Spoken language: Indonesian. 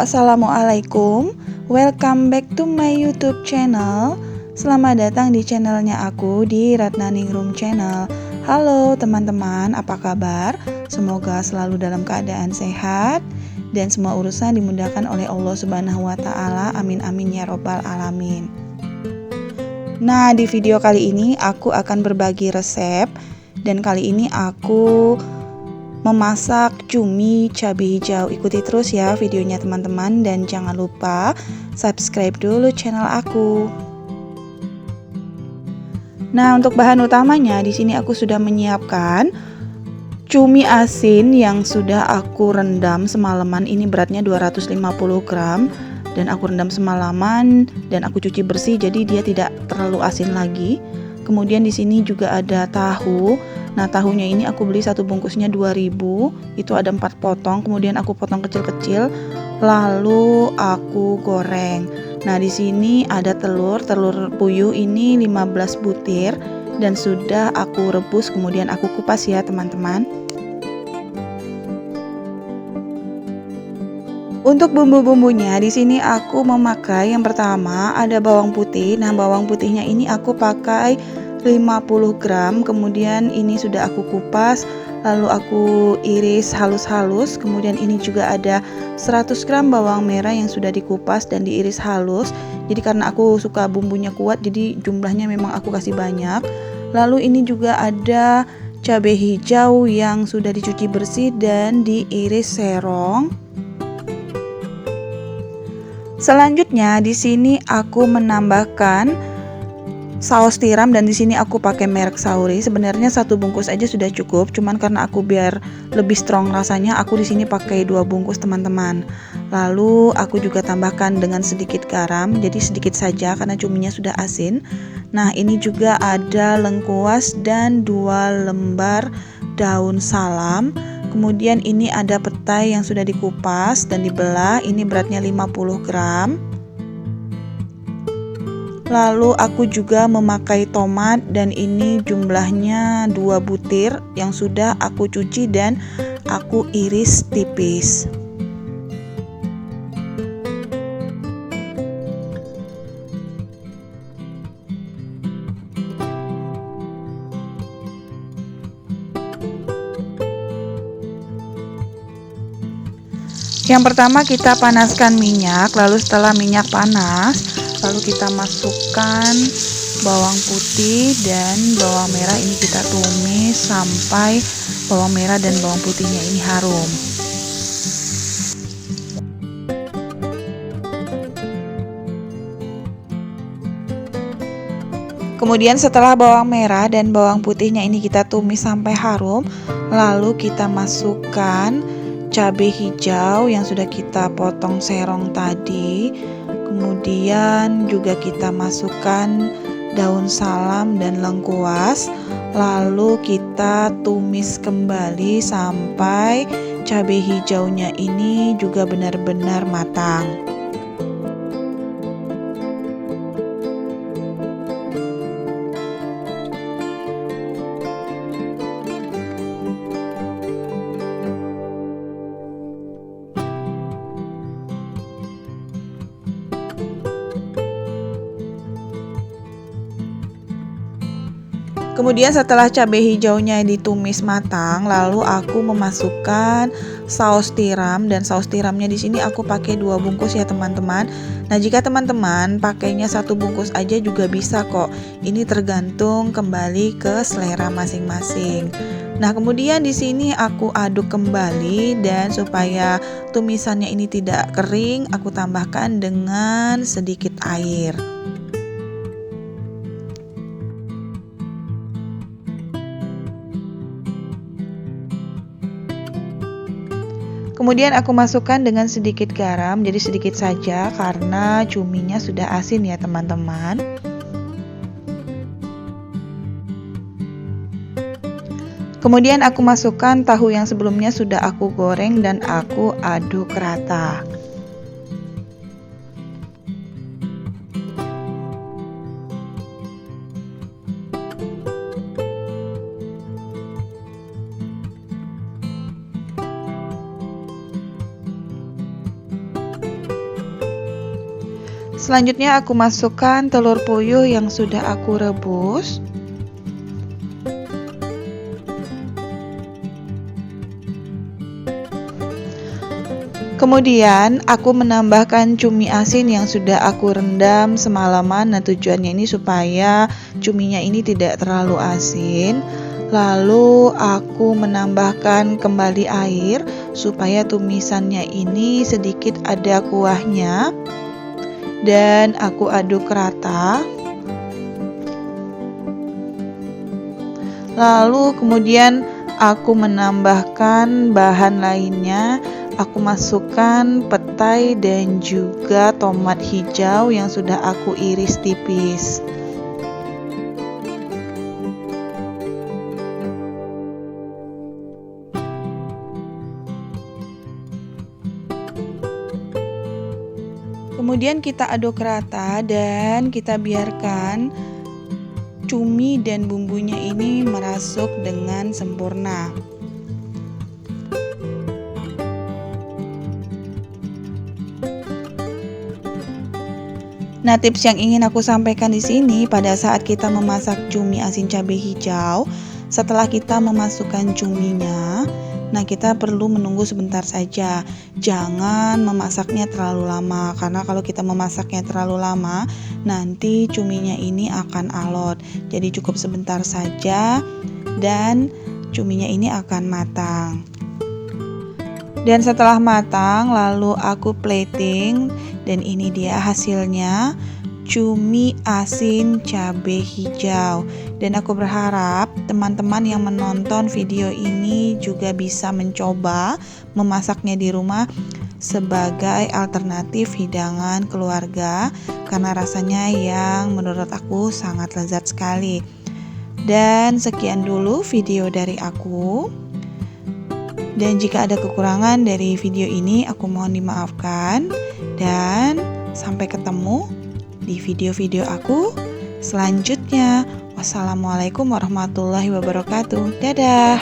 Assalamualaikum. Welcome back to my YouTube channel. Selamat datang di channelnya aku di Ratna Ningrum Channel. Halo teman-teman, apa kabar? Semoga selalu dalam keadaan sehat dan semua urusan dimudahkan oleh Allah Subhanahu wa taala. Amin amin ya robbal alamin. Nah, di video kali ini aku akan berbagi resep dan kali ini aku memasak cumi cabai hijau. Ikuti terus ya videonya teman-teman dan jangan lupa subscribe dulu channel aku. Nah, untuk bahan utamanya di sini aku sudah menyiapkan cumi asin yang sudah aku rendam semalaman. Ini beratnya 250 gram dan aku rendam semalaman dan aku cuci bersih jadi dia tidak terlalu asin lagi. Kemudian di sini juga ada tahu. Nah, tahunya ini aku beli satu bungkusnya 2000. Itu ada 4 potong, kemudian aku potong kecil-kecil lalu aku goreng. Nah, di sini ada telur puyuh ini 15 butir dan sudah aku rebus kemudian aku kupas ya, teman-teman. Untuk bumbu-bumbunya di sini aku memakai yang pertama ada bawang putih. Nah, bawang putihnya ini aku pakai 50 gram. Kemudian ini sudah aku kupas, lalu aku iris halus-halus. Kemudian ini juga ada 100 gram bawang merah yang sudah dikupas dan diiris halus. Jadi karena aku suka bumbunya kuat, jadi jumlahnya memang aku kasih banyak. Lalu ini juga ada cabai hijau yang sudah dicuci bersih dan diiris serong. Selanjutnya di sini aku menambahkan saus tiram dan di sini aku pakai merek Sauri. Sebenarnya satu bungkus aja sudah cukup, cuman karena aku biar lebih strong rasanya, aku di sini pakai 2 bungkus, teman-teman. Lalu aku juga tambahkan dengan sedikit garam, jadi sedikit saja karena cuminya sudah asin. Nah, ini juga ada lengkuas dan 2 lembar daun salam. Kemudian ini ada petai yang sudah dikupas dan dibelah, ini beratnya 50 gram. Lalu aku juga memakai tomat dan ini jumlahnya 2 butir yang sudah aku cuci dan aku iris tipis. Yang pertama kita panaskan minyak, lalu setelah minyak panas, lalu kita masukkan bawang putih dan bawang merah. Ini kita tumis sampai bawang merah dan bawang putihnya ini harum. Kemudian setelah bawang merah dan bawang putihnya ini kita tumis sampai harum, lalu kita masukkan cabai hijau yang sudah kita potong serong tadi. Kemudian juga kita masukkan daun salam dan lengkuas. Lalu kita tumis kembali sampai cabai hijaunya ini juga benar-benar matang. Kemudian setelah cabai hijaunya ditumis matang, lalu aku memasukkan saus tiram dan saus tiramnya di sini aku pakai 2 bungkus ya, teman-teman. Nah, jika teman-teman pakainya 1 bungkus aja juga bisa kok. Ini tergantung kembali ke selera masing-masing. Nah, kemudian di sini aku aduk kembali dan supaya tumisannya ini tidak kering, aku tambahkan dengan sedikit air. Kemudian aku masukkan dengan sedikit garam, jadi sedikit saja karena cuminya sudah asin ya, teman-teman. Kemudian aku masukkan tahu yang sebelumnya sudah aku goreng dan aku aduk rata. Selanjutnya aku masukkan telur puyuh yang sudah aku rebus. Kemudian aku menambahkan cumi asin yang sudah aku rendam semalaman. Nah, tujuannya ini supaya cuminya ini tidak terlalu asin. Lalu aku menambahkan kembali air supaya tumisannya ini sedikit ada kuahnya. Dan aku aduk rata. Lalu kemudian aku menambahkan bahan lainnya. Aku masukkan petai dan juga tomat hijau yang sudah aku iris tipis. Kemudian kita aduk rata dan kita biarkan cumi dan bumbunya ini merasuk dengan sempurna. Nah, tips yang ingin aku sampaikan di sini pada saat kita memasak cumi asin cabai hijau, setelah kita memasukkan cuminya, nah kita perlu menunggu sebentar saja. Jangan memasaknya terlalu lama, karena kalau kita memasaknya terlalu lama, nanti cuminya ini akan alot. Jadi cukup sebentar saja dan cuminya ini akan matang. Dan setelah matang, lalu aku plating, dan ini dia hasilnya, cumi asin cabai hijau. Dan aku berharap teman-teman yang menonton video ini juga bisa mencoba memasaknya di rumah sebagai alternatif hidangan keluarga, karena rasanya yang menurut aku sangat lezat sekali. Dan sekian dulu video dari aku. Dan jika ada kekurangan dari video ini, aku mohon dimaafkan. Dan sampai ketemu di video-video aku selanjutnya. Wassalamualaikum warahmatullahi wabarakatuh. Dadah.